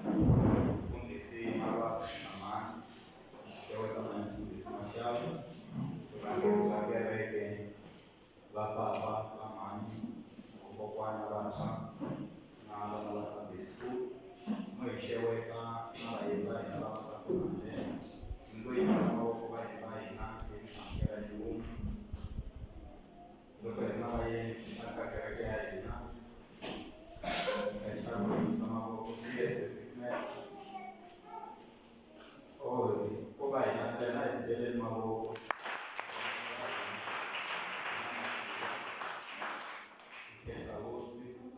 Mfundisi Marwas Shaman, eu também Mfundisi Machado, durante a guerra lá para a mãe, o papai na bata, na ala Sunday School, mas chegou na ilha na bata também, incluindo o papai na que era de depois na ilha na carreira que era de na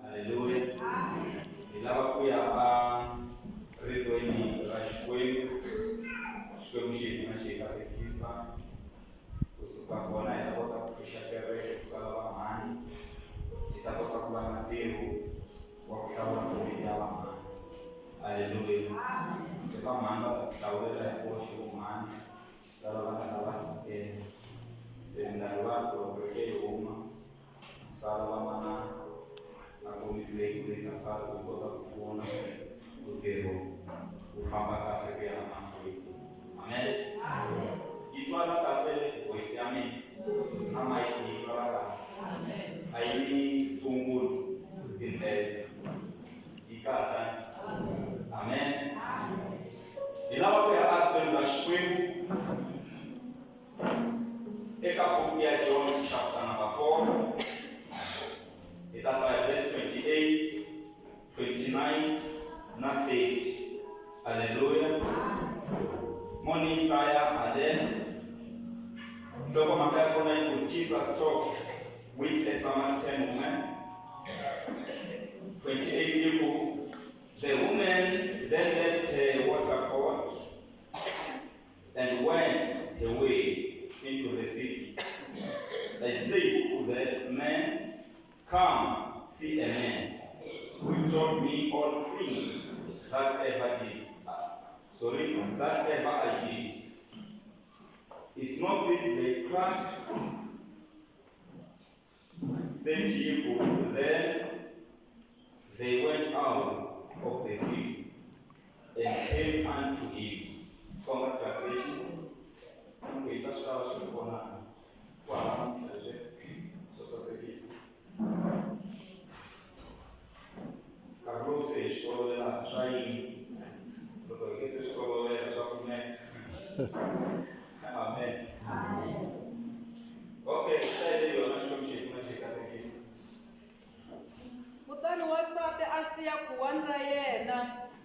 Aleluia. E lá vai a retorno da escola, chega na chega aqui só o supapona ela bota para fechar a rede para salvar a mãe e tá bota para o mateiro para puxar uma comida lá. Aleluia. Se vai mandar talvez é posto humano, lá que se ainda lá porque uma sala mana a comida que na sala do bota fona do que o fama que é a mãe. Amém. Amém. E tu ala cabelo pois amém. Amai ni para amém. Aí tungul inte ikata. Amém. E lá vai a pelo da escola. É capaz de John chapter number 4. It has verse 28, 29, na 30. Aleluia. Morning prayer, Amen. So come and Jesus talk with a Samaritan woman. 28 people. The woman then left her water pot and went away into the city. They said to the man, "Come, see a man who told me all things that ever I did. Is not this the Christ?" Then they went out of the city and came unto him. From translation, we touched our Shukona. Carlos se escola della Shai, dopo che si scola della Giacomet. Amen. Ok, stai Dio, nascomici come ci catechisi. Kutani wasate asiya kuwanra yena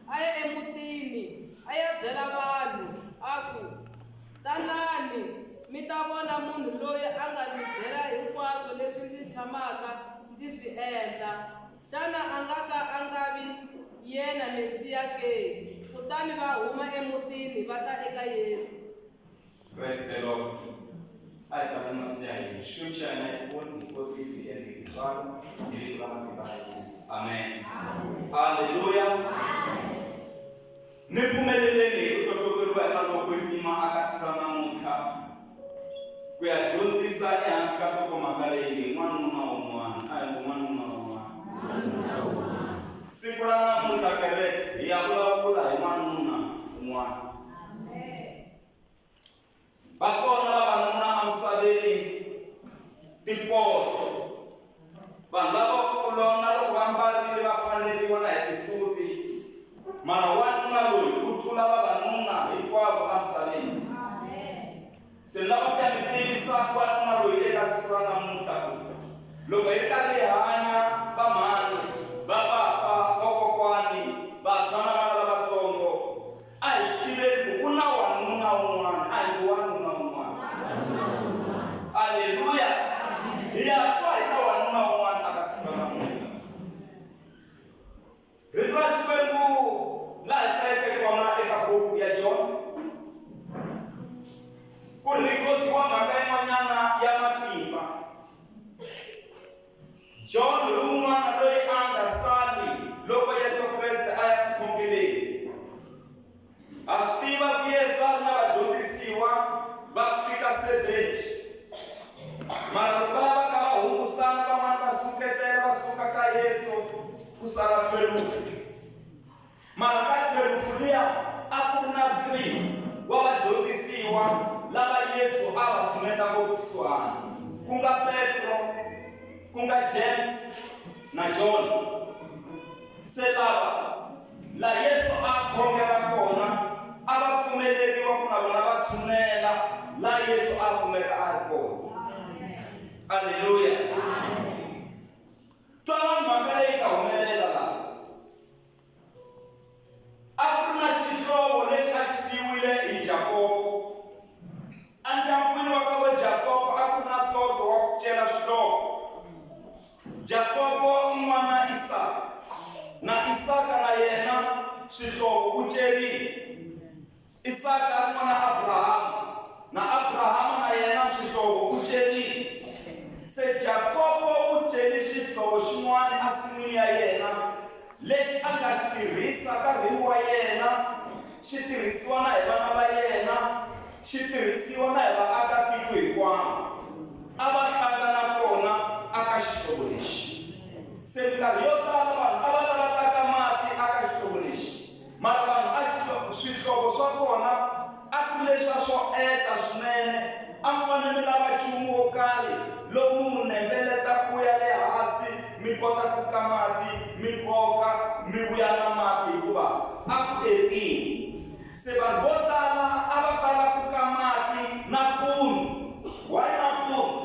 aya emutini aya byela vanhu aku tanani mi ta vona munhu loyi a nga ni byela hinkwaswo leswi ndzi tshamaka ndzi swi endla. Xana a nga ka a nga vi yena Mesiya ke? Kutani va huma emutini va ta eka Yesu. Praise the Lord. I can't understand. Scripture and I quote the prophecy and the Bible. Amen. Hallelujah. Niphumeleleni ukuhlokoliwa emalokwentsima akasikana namuhla kuyadyondzisa ehansi ka nhlokomhaka leyi n'wanuna wun'wana a hi n'wanuna wun'wana. Siku ra namuntlha kereke hi ya vulavula hi n'wanuna wun'wana. Va kona vavanuna emisaveni tipoto vanhu lavakulona loko va mbarile va faneriwa na hi tisuti mara wanuna loyi u tlula vavanuna hinkwavo emisaveni. Se lava ku ya mi tivisa wanuna loyi eka siku ra namuntlha loko hi karhi hi hanya va mhani va papa vakokwani vantshwa na vana lavatsongo a hi swi tiveni ku ku na wanuna wun'wana a hi wanuna wun'wana. Aleluya. Hi ya twa hi ta wanuna wun'wana aka siku ra namuntlha. Rito ra Xikwembu laha hi hlayeke kona eka buku ya John ku rhikodiwa mhaka yin'wanyana ya matimba. John 3 wa vadyondzisiwa lava Yesu a va tshuneta kusuhani, ku nga Petro, ku nga James na John. Se la Yesu a khongela kona a va pfumeleriwa ku na vona va tshunela la Yesu a kumeka a ri kona. Haleluya. Twanani mhaka leyi nga humelela laha. A ku ri na xihlovo lexi a xi siyiwile hi Jakobo. Endyangwini wa ka vo Jakobo a ku ri na toto wa ku cela swihlovo. Jakobo i n'wana Isaka, na Isaka na yena swihlovo u cerile. Isaka a ri n'wana Abrahama, na Abrahama na yena swihlovo u cerile. Se Jakobo u cele xihlovo xin'wana ensin'wini ya yena lexi a nga xi tirhisa nkarhini wa yena, xi tirhisiwa na hi vana va yena, xi tirhisiwa na hi vaakatiko hinkwavo. A va hlangana kona aka xihlovo lexi. Se minkarhi yo tala vanhu a va lava taka mati aka xihlovo lexi, mara vanhu swihlovo swa kona a ku leswa swo eta swinene. A mi fanele mi lava nchumu wo karhi lowu mu nembeleta ku ya le hansi, mi kota ku ka mati, mi koka, mi vuya na mati hikuva a ku etile. Se vanhu vo tala a va tala ku ka mati nampundzu. Why nampundzu?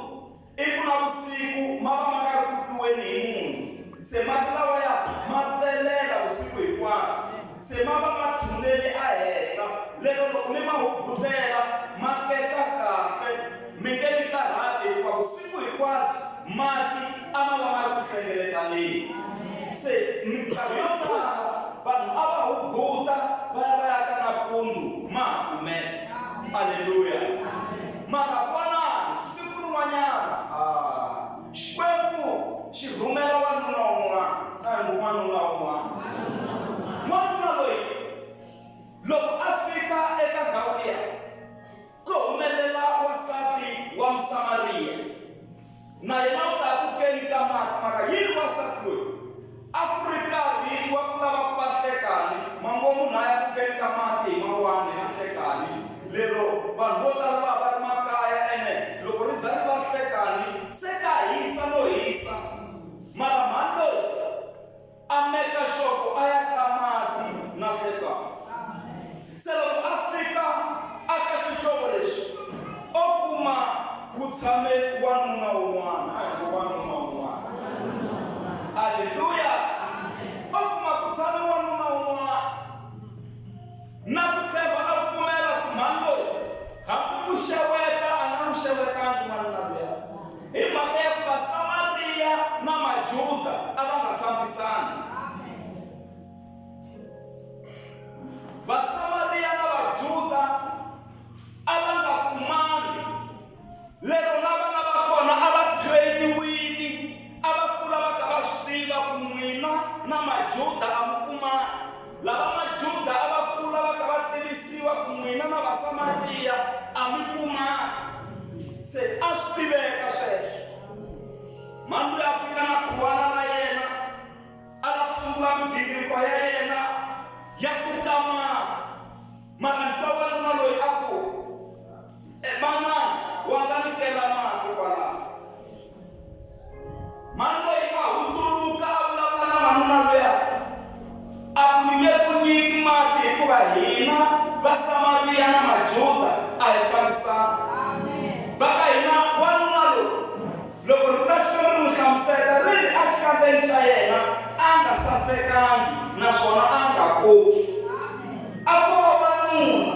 I ku navusiku ma va ma nga ri ku tluweni hi munhu. Se mati lawaya ma tselela vusiku hinkwaro. Se ma va ma tshuneli ehehla. Lero loko mi ma hubutela ma keka kahle, mi nge mi karhati hikuva vusiku hinkwaro mati a ma va ma ri ku hlengeletaneni. Se minkarhi yo tala vanhu a va hubuta va ya ka nampundzu ma ha kumeka. Haleluya. Mara vonani siku rin'wanyana Xikwembu xi rhumela wanuna wun'wana. Wanuna wun'wana. Wanuna loyi loko a fika eka ndhawu liya ku humelela wasati wa Msamariya, na yena u ta ku keni ka mati, mara yini wasati loyi a ku ri karhi wa ku lava ku va hlekani. Mango munhu a ya ku keni ka mati hi mawani ya hlekani. Lero vanhu vo tala va ri makaya ene loko ri za ri va hlekani se ka hisa no hisa, mara mhani loyi a meka xoko a ya ka mati na hlekani. Se loko a fika aka xihlovo lexi o kuma ku tshame wanuna wun'wana. Wanuna wun'wana. Haleluya. O kuma ku tshame wanuna wun'wana na ku tshemba a pfumela ku mhani loyi hambi ku xeweta a nga n'wi xewetangi n'wanuna luya. Hi mhaka ya ku Vasamariya na Majuda a va nga fambisani. Vasamariya na Vajuda a va nga kumani. Lero na vana va kona a va trainiwini, a va kula va kha va swi tiva ku n'wina na Majuda a mi kumani. Lava Majuda a va kula va kha va tivisiwa ku n'wina na Vasamariya a mi kumani. Se a swi tiveka sweswo. Mhani loyi a fika na khuwana na yena a lava ku sungula migingiriko ya yena ya ku ka mati. Mara ntwa wanuna loyi a ku manana wa nga ni kela mati kwalaho. Mhani loyi a hundzuluka a vulavula na wanuna luya a ku mi nge ku nyiki mati hikuva hina Vasamariya na Majuda a hi fambisani. Va ka hina wanuna loyi loko ri na Xikwembu ri n'wi hlamusela ri ri exikandzeni xa yena a nga sasekangi naswona a nga koki. A ko va wanuna.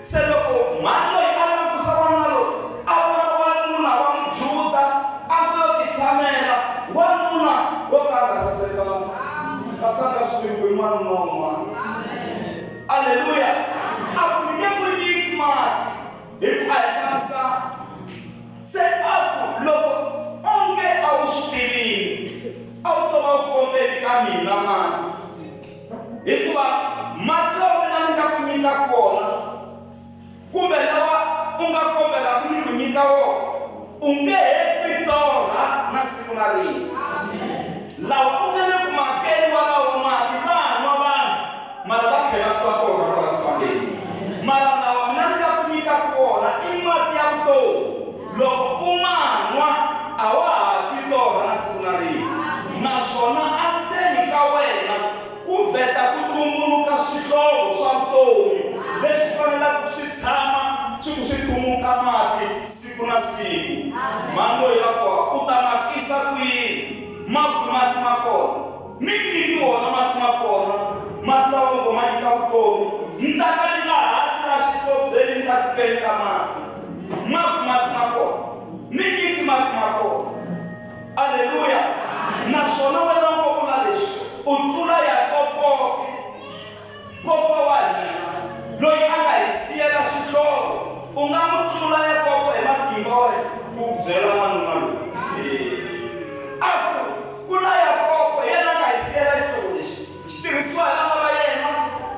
Se loko mhani loyi a langusa wanuna loyi a vona wanuna wa Mujuda a ku yo ti tshamela wanuna wo ka a nga sasekangi. Kasi a nga swi tivi ku i n'wanuna wun'wana. Haleluya. A ku mi nge ku nyiki mati hikuva a hi fambisani. Se a ku loko onge a wu swi tivile a wu to va wu kombeli ka mina mati, hikuva mati lawa mina ni nga ku nyika wona kumbe lawa u nga kombela ku ni ku nyika wona u nge heti torha na siku na rin'we. Lawa u nge le ku makeni wa lawo mati va nwa vanhu mara va tlhela twa torha kwala ku fambeni. Ntakalika hatu na shiko zeli kakupeli kama mako. Niki mako. Aleluya. Na shona wena mko kulalish. Utula ya kopo. Kopo wali. Loi anga isia na shiko. Ungamutula ya kopo ema kimboe. Kubzela manu. Ako. Kuna ya kopo yena anga isia na shiko. Shtiriswa ya mama yena.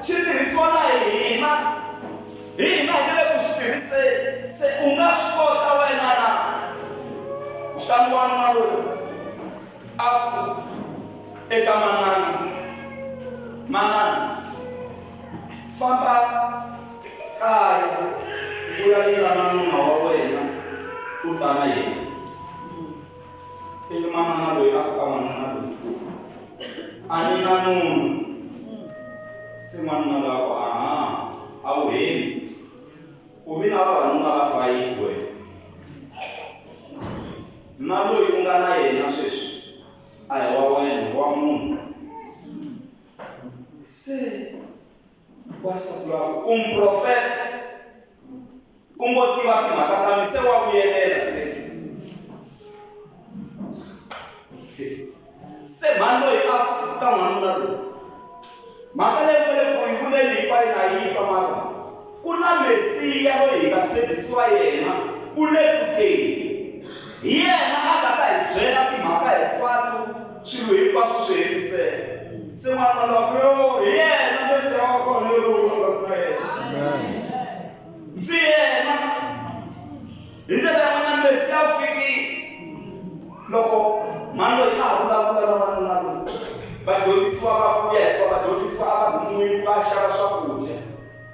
Shtiriswa na yena. Ina ndele kushtirise. Se ungashikota wena na. Shangwan malo. Aku eka manani famba kaya kuyalila nanuna wawena utana yena eka manani aku kamanani ani nanuna semanuna lako aweni ubina wawanuna wafaifwe nalo yungana yena shesu aya wawena wa Mungu se wasabula profeta umotiva kimakatami se wabuyelela se mano ipa kamanuna lo makale mbele kuingule lipa inayipa mara kuna Mesia lo ikatsebiswa yena ule kuteni yena akatayijela timhaka hinkwato swilo hinkwaswo swi hetiseka se n'wana loko yena Mesia wa kona yo lowu na yena ndzi yena hi ndlela yan'wanyana Mesia a fikile loko mani loyi a ha vulavula na vanuna lowu vadyondzisiwa va vuya hikuva vadyondzisiwa a va n'wini va xava swakudya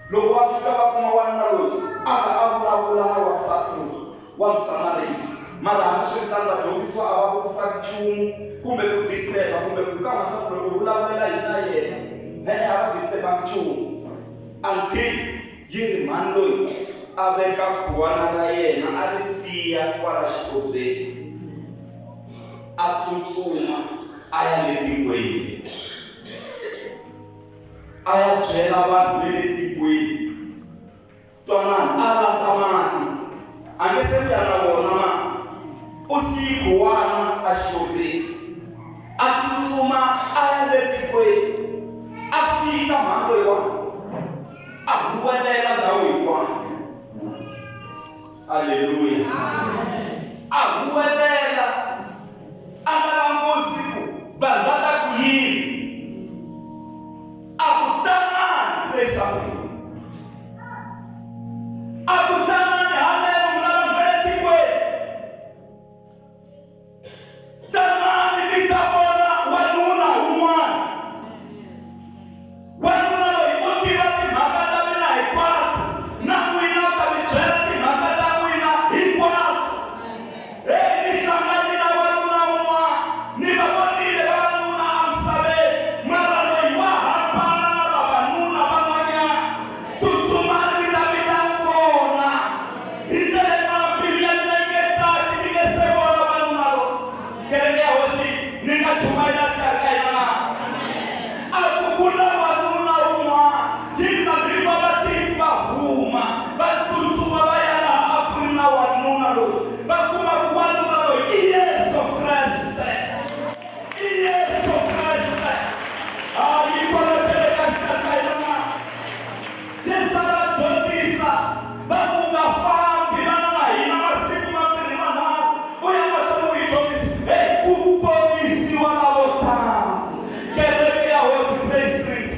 loko va fika va kuma wanuna loyi a vulavula na wasati wa Msamariyana mara hambileswi vadyondzisiwa a va vutisaka nchumu kumbe ku disturba kumbe ku kama swa loko vulavulela hina yena ene a va disturba nchumu until yini mani loyi a veka khuwana ra yena a ri siya kwala xipobyeni a tsutsuma a ya le tikweni a ya byela vanhu le tikweni twanani a lata mati a nge se vuya na wona mati usiku wana a xipobyeni a tsutsuma a ya le tikweni a fika mhani loyi wana a huwelela ndhawu hinkwayo aleluya a huwelela a nga langusiku vanhu va ta ku yini a ku tanani leswaku a ku tanani haleno ku na vanhu va le tikweni tanani mi ta vona wanuna un'wana wanuna loyi u tiva timhaka ta mina hinkwato na n'wina u ta mi byela timhaka ta n'wina hinkwato ni hlangani na wanuna un'wana ni va vonile vavanuna emisaveni mara loyi wa hambana na vavanuna van'wanyana tsutsumani mi ta vitana kona hi ndlela yin'wana mbilu ya mina yi nge tsaki ni nge se vona vanuna lowu kereke ya hosi ni nga chumayela xikarhi ka hina a ku kula wanuna un'wana yini madiriva va tiki va huma va tsutsuma va ya laha a ku ri na wanuna loyi va kuma ku wanuna loyi i Yesu Kreste i Yesu Kreste yi kolotele ka xikarhi ka hina Yesu a va dyondzisa va ku nga fambi vana na hina masiku mambirhi manharhu u ya mahlweni u hi dyondzisa ku ponisiwa na vo tala kereke ya hosi Praise Springs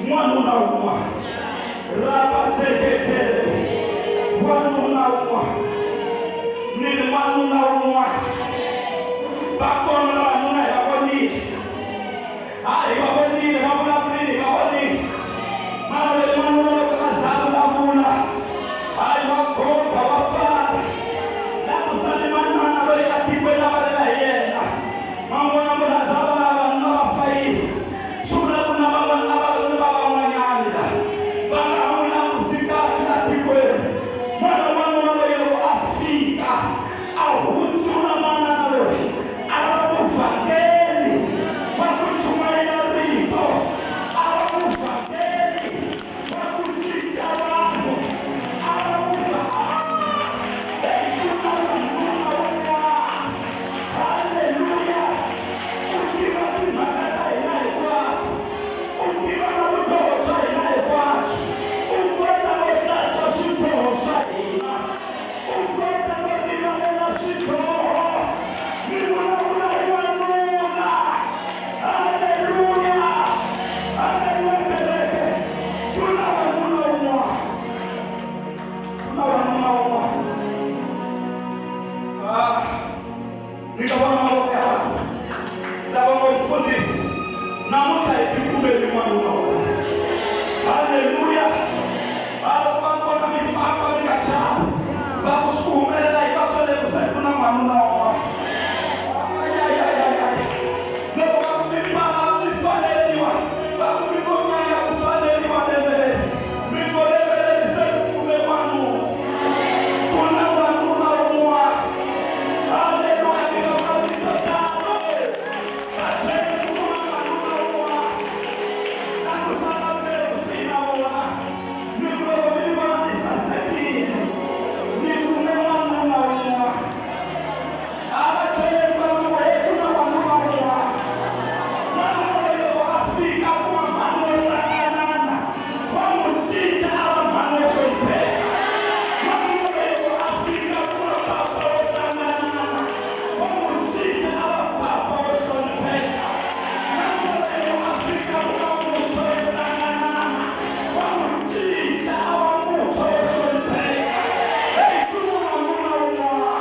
Mwanuna umwa. Raba seketele. Mwanuna umwa. Ni mwanuna umwa. Bakona wanuna bakoni. Ai bakoni, bakoni, bakoni. Mara mwanuna kama sabu na muna. Ai bakota wafata. Na kusalimana na wewe katikwe na wale yenda. Mambo na muna sabu na wana faifu. Sura kuna baba na baba mwanyanda. Baba huna musika katikwe. Mwana mwana wewe Afrika. Ahutuna mana na wewe. Arabu fageli. Wakuchumaina ripo. Arabu fageli. Wakuchicha wako. Arabu fageli. Hallelujah. Ukiwa kimakaza inaekwa. Ukiwa na utoto inaekwa. Ukweta moshata shitosha ina. Ukweta moshata shitosha. Nimuna unaimuna. Hallelujah. Hallelujah. Tuna wanuna umwa. Tuna wanuna umwa. Nikaona mambo ya watu. Nikaona mfundisi. Na muta ikikumeli mwanuna umwa. Hallelujah. Bado mambo na mifako nikachaa. Bado sikuumelela ipacho le kuseku na mwanuna umwa. Leo wako mipala ulifaneliwa. Wako migonya ya kufaneliwa lebele. Migolebele kiseku kume mwanu. Kuna mwanuna umwa. Hallelujah. Nikaona mitotano. Kateni kuna mwanuna umwa. Nakusana tele usina umwa. Migolo milima ni sasaki. Migume mwanuna umwa. Abachele mwanuna wetu na mwanuna umwa. Mwanuna wetu Afrika kwa mwanuna sanana. Kwa mchicha ala mwanuna kote. Mwanuna wetu Afrika kwa papa sanana. Kwa mchicha ala papa kote. Mwanuna wetu Afrika kwa mchicha sanana. Kwa mchicha ala mchicha kote. Hey, kuna mwanuna umwa.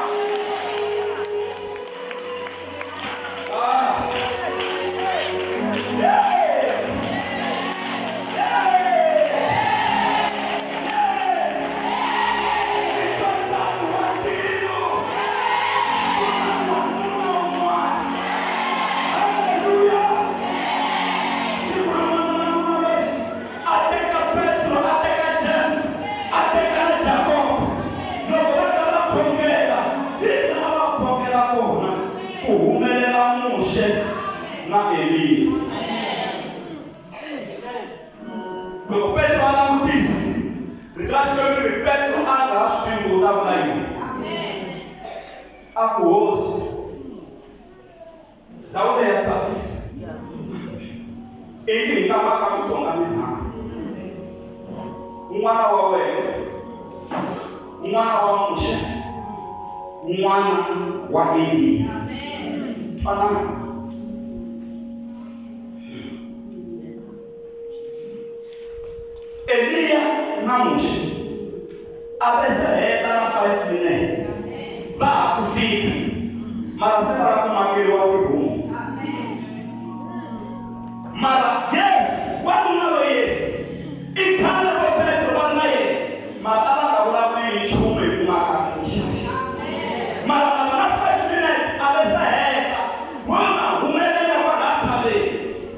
Na Eli. Quando Petro anamutisa, ritashika mimi Petro anga ashtingo ndabula hiyo. Akuosi. Daudi yatsapisa. Ili kama kamtonga mina. Umwana wa wewe. Umwana wa Moshe. Umwana wa Eli. Amen. Elia na Moshe abesaheta na 5 minutes ba kufika mara sema la kumakili wa Mungu mara yes watu nalo yes ikale kwa Petro banaye mara abanga bula mwini chume kumakakisha mara na 5 minutes abesaheta mwana umelela kwa databe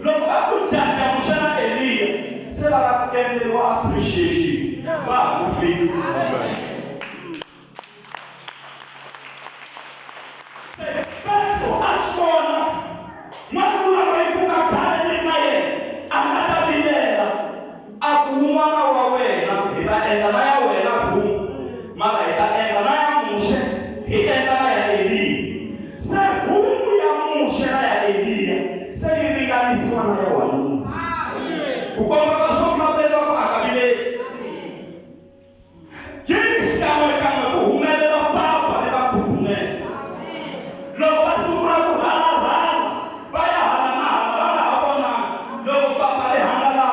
loko bakuchacha mushana Elia sema la kuendelea appreciation ba kufika Petro ashkona mwana waikuka kale naye akatabilela akuumwana wa wena itaenda naye wena ku mara itaenda naye Moshe itaenda naye Elia se humu ya Moshe na ya Elia se iliganisiwa naye wanu kukomba kwa shokla pendo kwa akabile jinsi kama kuhumelela papa eba kuhume loko basi kuna kurana baya halana halana habona loko papa le handala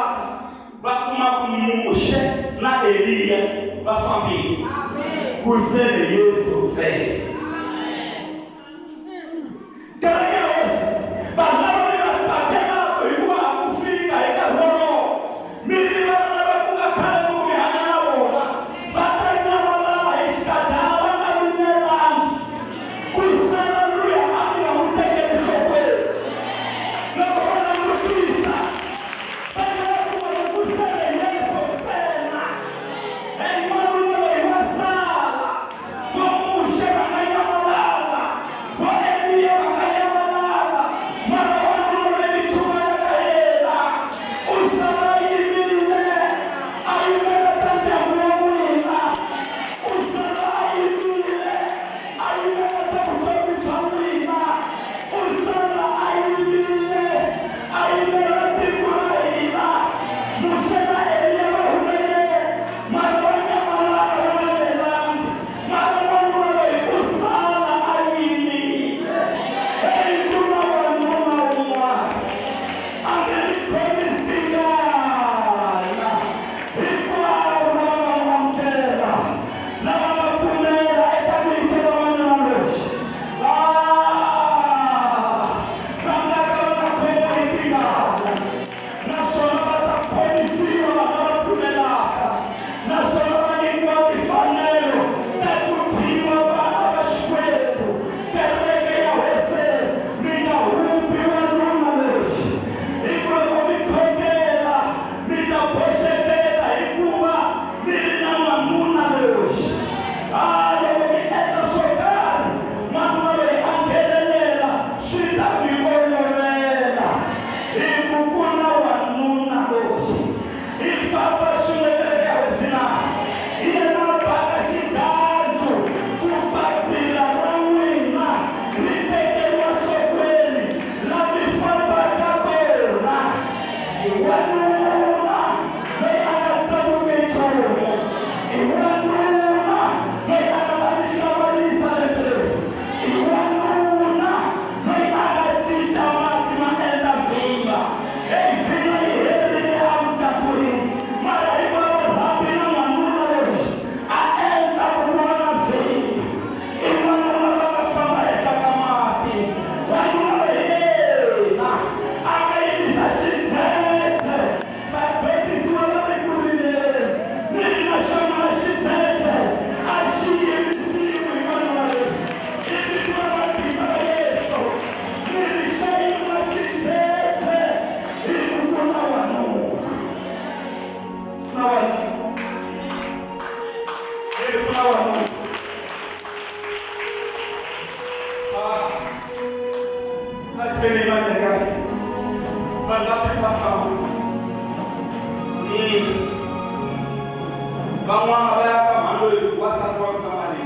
Vamos lá, kamando wasatu wa samani.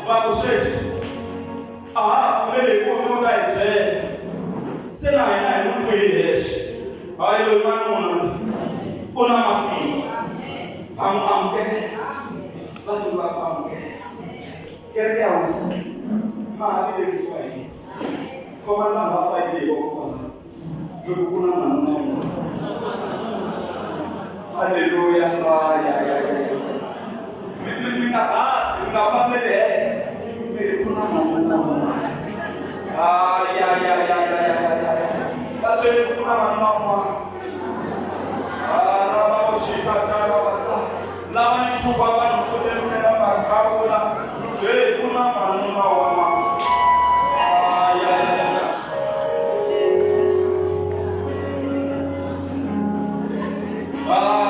Babu sheshi. Umele kutoka nje. Sena ina mtu ile. Hayo maneno una mapi. Amke. Basi amke. Kile ausi. Ile Kiswahili. Kama na mafaidi yako. Kuna maneno. Haleluya. Mimi ngapa mbele. Kuna mambo. Bache kuna mambo. Shikata basa. Lawa ni kwa baba mkote mtenda makabula. Kuna mambo wa mama.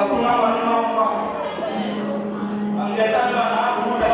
Kuna mambo. Angeta na kuta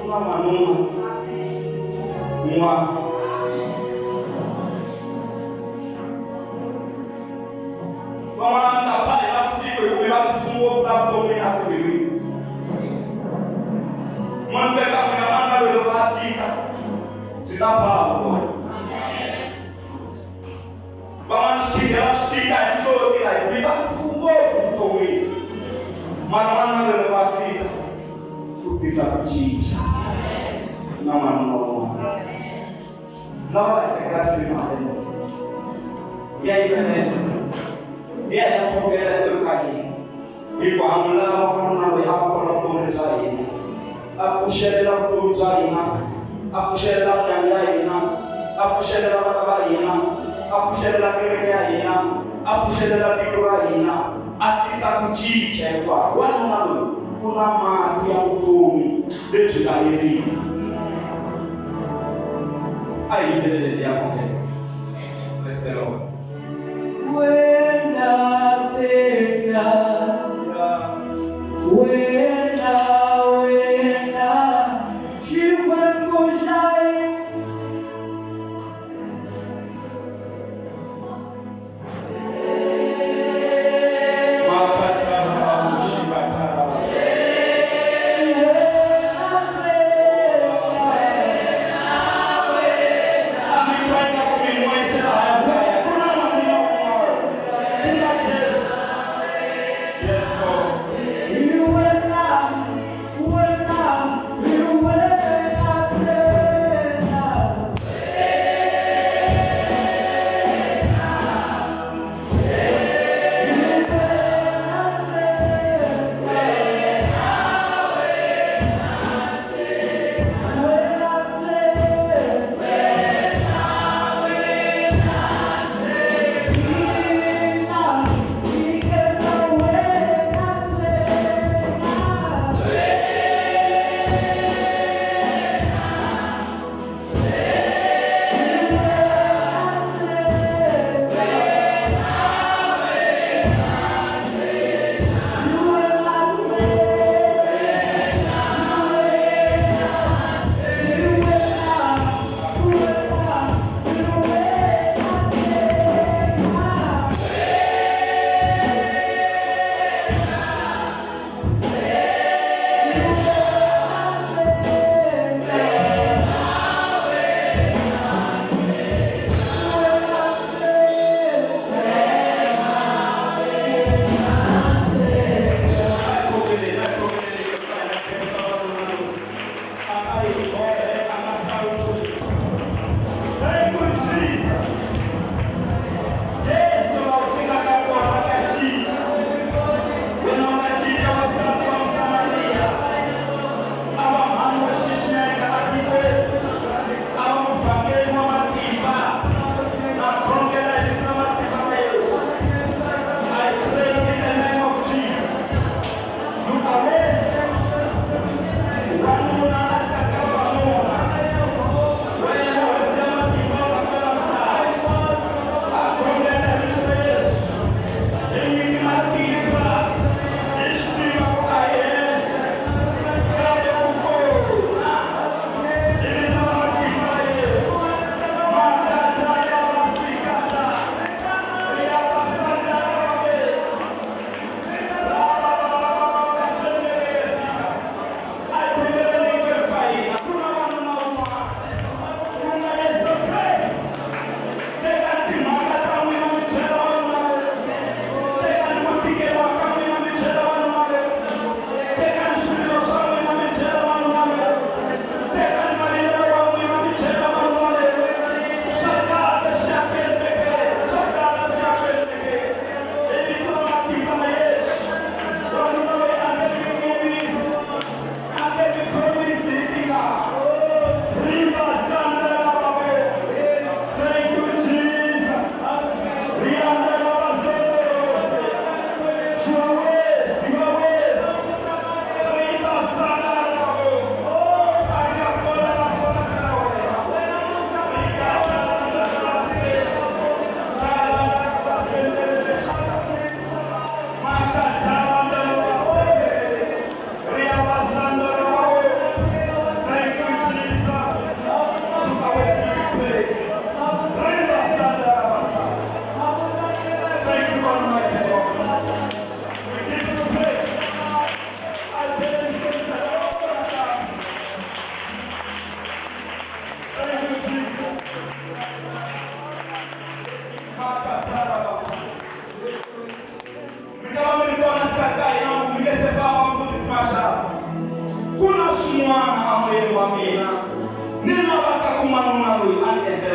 Kuna maneno mwa Mwana pale na siku kumela kufungo kwa tombe na kubiwi. Mwana beka mwana mwana leo Afrika. Tunapa. Bwana shikika ndio kila biba sifungo kutombe. Mwana mwana leo Afrika. Kupisa kuchicha. Na mwana. Nawa tekasi mahali. Yeye dia yang pokoknya terkait di panggilan orang nabi apa orang tuh aku share dalam tuh aku share dalam yang lain aku share dalam apa lain aku share dalam kerja aku share dalam pikiran ati satu ciri orang nabi kuna mati yang utumi dan juga ini ayo dia pokoknya let's go. You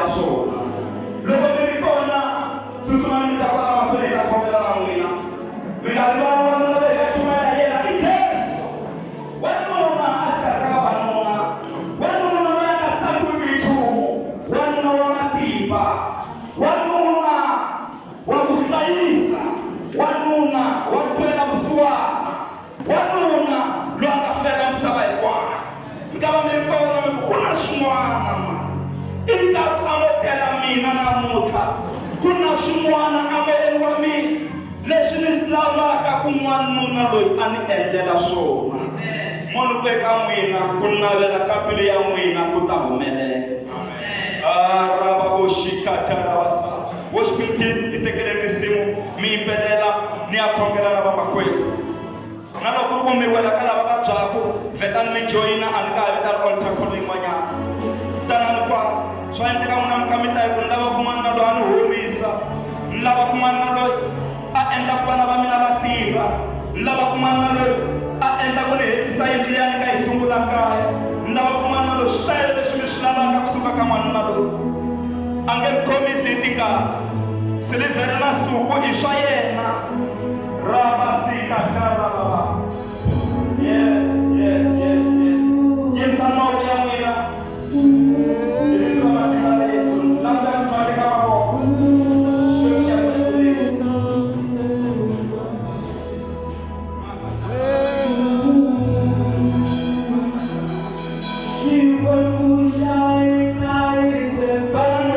endlela swona. Loko mi ri kona tsutsumani mi ta kota maphelo hi ta khongela na n'wina. Mi nga rivali wanuna loyi ka chumela yena i Jesu. Wanuna a xikarhi ka vavanuna. Wanuna loyi a nga tsakiwiki hi nchumu. Wanuna wa matimba. Wanuna wa ku hlayisa. Wanuna wa ku twela vusiwana. Wanuna loyi a nga fela misava hinkwayo. Mi nga va mi ri kona mi ku na xin'wana i nga ku amukela mina namuntlha. Ku na swin'wana ameleni wa mina leswi ni lavaka ku n'wanuna loyi a ni endlela swona. Munhu ku eka n'wina ku navela ka mbilu ya n'wina ku ta humelela. Worship team i tekele risimu mi yimbelela ni ya khongela na vamakwenu. Na loko ku mi wela ka lava vabyaku vetani mi joyina a ni ka ha vita altar call yin'wanyana. Tanani kwala swa endleka n'wina mi ka mi ta hi ku ni lava kun'wana na loyi a ni horisa, ni lava kun'wana na loyi a endla ku vana va mina va tirha, ni lava kun'wana na loyi a endla ku ni hetisa yindlu leyi a ni nga yi sungula kaya, ni lava kun'wana na loyi switayele leswi mi swi lavaka kusuka ka n'wanuna loyi. A nge mi khomisi hi tingana, silivhere na suku i swa yena. Rabasikatara. Yes, yes, yes, yes. Yimsa mawuya ya n'wina. Hi vito ra Yesu, lava mi teka mavoko. Xikwembu xa n'wina. Xikwembu xa n'wina hi tshembana.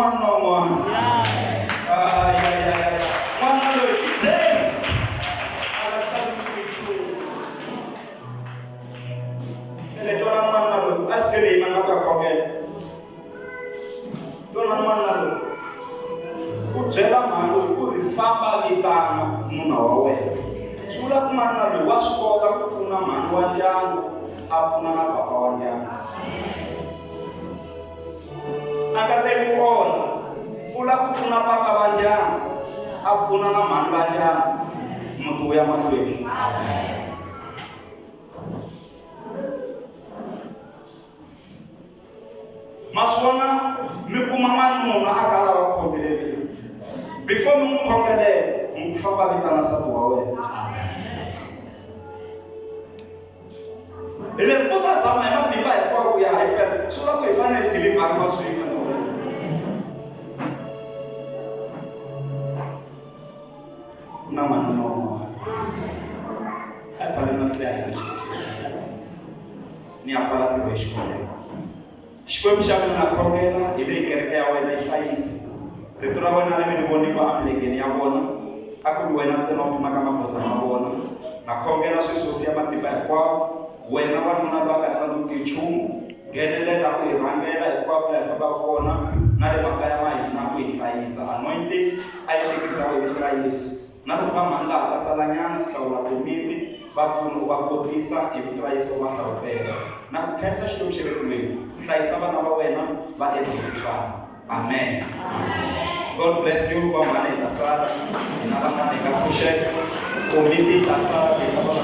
mwana mwana. Mwana loyi James. Ele tona mwana loyi askele imana kwa kokele. Tona mwana loyi. Kujela mano kurifamba vitana muna wa wena. Sula kumana loyi wa swi kota ku pfuna mhani wa ndyangu a pfuna na papa wa ndyangu. Akatele kuona ula ku pfuna papa wa ndyangu a pfuna na mhani wa ndyangu. Muti ya mahlweni. Maswona mi kuma mani munhu akala wa khongelele. Before mi khongelele mi famba vitana sabu wa wena. Ele pota zama ya matimba ya kwa kuya hyper. Sula ku ifana deliver maswika. Na mano. Hapa ni mtihani. Ni hapa kwa shule. Shikwe mshamu na kongela ile kereka wena ifais. Tetura wana lemi boni kwa amlegeni ya bona. Aku wena tena kama kosa mabona. Na kongela sisi ya matiba kwa wena watu na baka tsandu kichumu. Genele na kuirangela kwa kwa kona na le makaya mai na kuifaisa. Anointed aisikisa wa Israeli. Na kama manda akasalanyana kwa tumimi bafunu bakotisa ibitrayiso bakawapela na kukesa shitushire kuleni tayisaba na wena ba edusha. Amen. God bless you kwa maana itasala na kama nikakushe umiti tasala kwa